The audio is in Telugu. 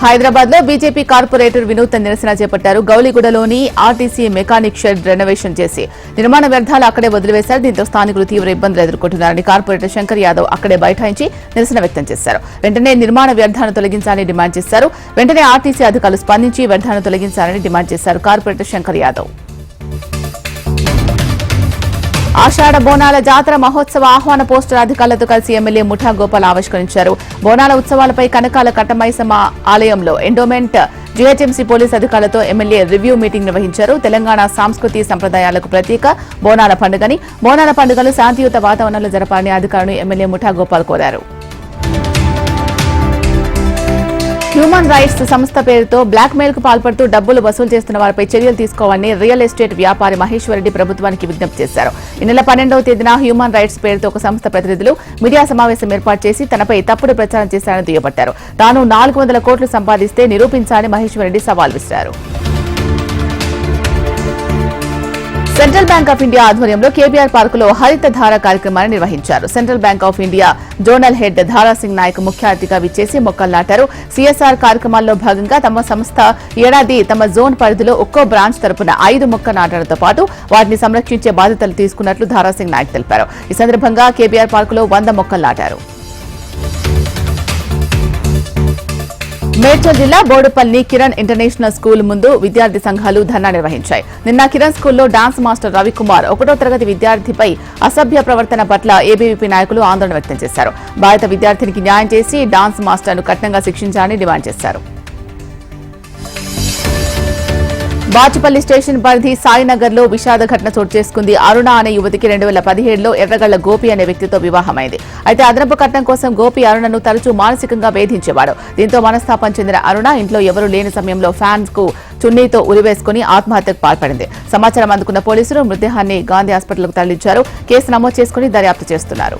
హైదరాబాద్ లో బీజేపీ కార్పొరేటర్ వినూత్న నిరసన చేపట్టారు. గౌలిగూడలోని ఆర్టీసీ మెకానిక్ షెడ్ రెనోవేషన్ చేసి నిర్మాణ వ్యర్థాలు అక్కడే వదిలివేశారు. దీంతో స్థానికులు తీవ్ర ఇబ్బందులు ఎదుర్కొంటున్నారని కార్పొరేటర్ శంకర్ యాదవ్ అక్కడే బైఠాయించి నిరసన వ్యక్తం చేశారు. వెంటనే నిర్మాణ వ్యర్థాలను తొలగించాలని డిమాండ్ చేశారు. వెంటనే ఆర్టీసీ అధికారులు స్పందించి వ్యర్థాలను తొలగించాలని డిమాండ్ చేశారు కార్పొరేటర్ శంకర్ యాదవ్. ఆషాఢ బోనాల జాతర మహోత్సవ ఆహ్వాన పోస్టర్ అధికారులతో కలిసి ఎమ్మెల్యే ముఠా గోపాల్ ఆవిష్కరించారు. బోనాల ఉత్సవాలపై కనకాల కట్టమైసమ్మ ఆలయంలో ఎండోమెంట్ జీహెచ్ఎంసీ పోలీస్ అధికారులతో ఎమ్మెల్యే రివ్యూ మీటింగ్ నిర్వహించారు. తెలంగాణ సంస్కృతి సంప్రదాయాలకు ప్రతీక బోనాల పండుగని బోనాల పండుగలు శాంతియుత వాతావరణంలో జరపాలని అధికారులను ఎమ్మెల్యే ముఠా గోపాల్ కోరారు. హ్యూమన్ రైట్స్ సంస్థ పేరుతో బ్లాక్ మెయిల్ కు పాల్పడుతూ డబ్బులు వసూలు చేస్తున్న వారిపై చర్యలు తీసుకోవాలని రియల్ ఎస్టేట్ వ్యాపారి మహేశ్వరరెడ్డి ప్రభుత్వానికి విజ్ఞప్తి చేశారు. ఈ నెల 12వ తేదీన హ్యూమన్ రైట్స్ పేరుతో ఒక సంస్థ ప్రతినిధులు మీడియా సమావేశం ఏర్పాటు చేసి తనపై తప్పుడు ప్రచారం చేశారని దుయ్యబట్టారు. తాను 400 కోట్లు సంపాదిస్తే నిరూపించాలని మహేశ్వరరెడ్డి సవాల్ విసిరారు. సెంట్రల్ బ్యాంక్ ఆఫ్ ఇండియా ఆధ్వర్యంలో కేబీఆర్ పార్కులో హరిత ధార కార్యక్రమాన్ని నిర్వహించారు. Central Bank of India zonal head Dhara Singh Naik ముఖ్య అతిథిగా విచ్చేసి మొక్కలు నాటారు. సీఎస్ఆర్ కార్యక్రమాల్లో భాగంగా తమ సంస్థ ఏడాది తమ జోన్ పరిధిలో ఒక్కో బ్రాంచ్ తరపున 5 మొక్కలు నాటడంతో పాటు వాటిని సంరక్షించే బాధ్యతలు తీసుకున్నట్లు ధారాసింగ్ నాయక్ తెలిపారు. ఈ సందర్భంగా కేబీఆర్ పార్కులో 100 మొక్కలు నాటారు. మేడ్చల్ జిల్లా బోడుపల్లి కిరణ్ ఇంటర్నేషనల్ స్కూల్ ముందు విద్యార్థి సంఘాలు ధర్నా నిర్వహించాయి. నిన్న కిరణ్ స్కూల్లో డాన్స్ మాస్టర్ రవికుమార్ 1వ తరగతి విద్యార్థిపై అసభ్య ప్రవర్తన పట్ల ఏబీవీపీ నాయకులు ఆందోళన వ్యక్తం చేశారు. బాధిత విద్యార్థినికి న్యాయం చేసి డాన్స్ మాస్టర్ను కఠినంగా శిక్షించాలని డిమాండ్ చేశారు. బాచుపల్లి స్టేషన్ పరిధి సాయినగర్ లో విషాద ఘటన చోటు చేసుకుంది. అరుణ అనే యువతికి 2017లో ఎర్రగళ్ల గోపి అనే వ్యక్తితో వివాహమైంది. అయితే అదనపు కట్నం కోసం గోపి అరుణను తరచూ మానసికంగా వేధించేవాడు. దీంతో మనస్తాపం చెందిన అరుణ ఇంట్లో ఎవరూ లేని సమయంలో ఫ్యాన్స్ కు చున్నీతో ఉరివేసుకుని ఆత్మహత్యకు పాల్పడింది. సమాచారం అందుకున్న పోలీసులు మృతదేహాన్ని గాంధీ హాస్పిటల్కు తరలించారు. కేసు నమోదు చేసుకుని దర్యాప్తు చేస్తున్నారు.